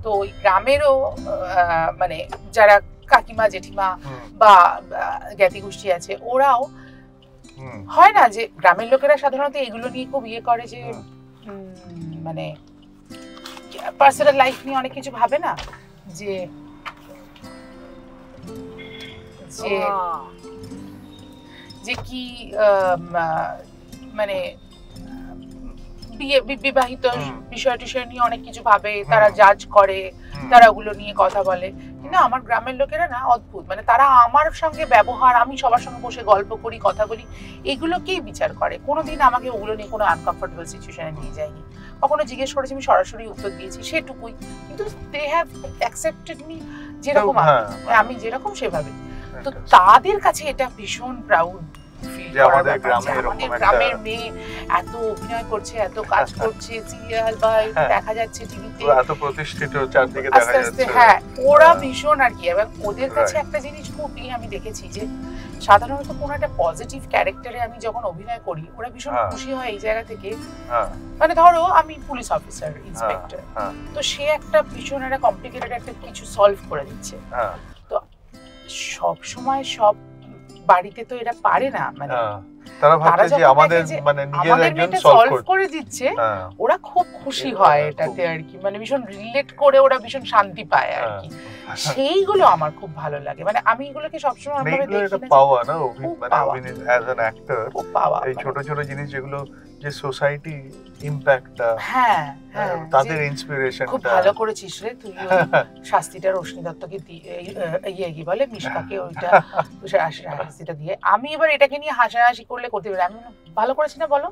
তো ওই গ্রামেরও মানে যারা কাকিমা জেঠিমা বা জ্ঞাতি গোষ্ঠী আছে, ওরাও হয় না যে গ্রামের লোকেরা সাধারণত এগুলো নিয়ে খুব ইয়ে করে যে মানে পার্সোনাল লাইফ নিয়ে অনেক কিছু ভাবে না, যে যে যে কি মানে বিবাহিত বিষয় টিষয় নিয়ে অনেক কিছু ভাবে, তারা জাজ করে, তারা ওগুলো নিয়ে কথা বলে। কিন্তু আমার গ্রামের লোকেরা না অদ্ভুত, মানে তারা আমার সঙ্গে ব্যবহার, আমি সবার সঙ্গে বসে গল্প করি, কথা বলি, এগুলোকেই বিচার করে। কোনোদিন আমাকে ওগুলো নিয়ে কোনো আনকমফোর্টেবল সিচুয়েশনে নিয়ে যায়নি। কখনো জিজ্ঞেস করেছি, আমি সরাসরি উত্তর দিয়েছি, সেটুকুই। কিন্তু দে হ্যাভ অ্যাকসেপ্টেড মি যেরকম আমি যেরকম সেভাবে। তো তাদের কাছে এটা ভীষণ প্রাউড যে আমাদের গ্রামের মেয়ে এত অভিনয় করছে, এত কাজ করছে, সিরিয়াল বা দেখা যাচ্ছে টিভিতে, এত প্রতিষ্ঠিত চারদিকে দেখা যাচ্ছে। হ্যাঁ, ওরা ভীষণ আর কি। এবং ওদের কাছে একটা জিনিস খুবই আমি দেখেছি যে সাধারণত কোনো একটা পজিটিভ ক্যারেক্টারে আমি যখন অভিনয় করি, ওরা ভীষণ খুশি হয় এই জায়গা থেকে। মানে ধরো আমি পুলিশ অফিসার, ইন্সপেক্টর, তো সে একটা ভীষণ একটা কমপ্লিকেটেড একটা কিছু সলভ করে দিচ্ছে। তো সব সময় সব বাড়িতে তো এরা পারে না, মানে তারা ভাবছে যে আমাদের মানে নিজের একজন সলভ করে দিচ্ছে, ওরা খুব খুশি হয় এটাতে আর কি, মানে ভীষণ রিলেট করে ওরা ভীষণ শান্তি পায় আর কি। সেইগুলো আমার খুব ভালো লাগে, মানে আমি এগুলোকে সবসময় ভাবে দেখি এটা পাওয়া না, মানে অ্যাজ অ্যান অ্যাক্টর এই ছোট ছোট জিনিস যেগুলো যে সোসাইটি ইমপ্যাক্টটা, হ্যাঁ তাদের ইন্সপিরেশনটা। খুব ভালো করেছিস রে তুই, শাস্তিটা রশ্মি দত্তকে দিয়ে কি বলে মিশকাকে ওইটা শাস্তিটা দিয়ে। আমি এবার এটাকে নিয়ে হাসাহাসি করলে করতে পারি, আমি ভালো করেছি না বলো?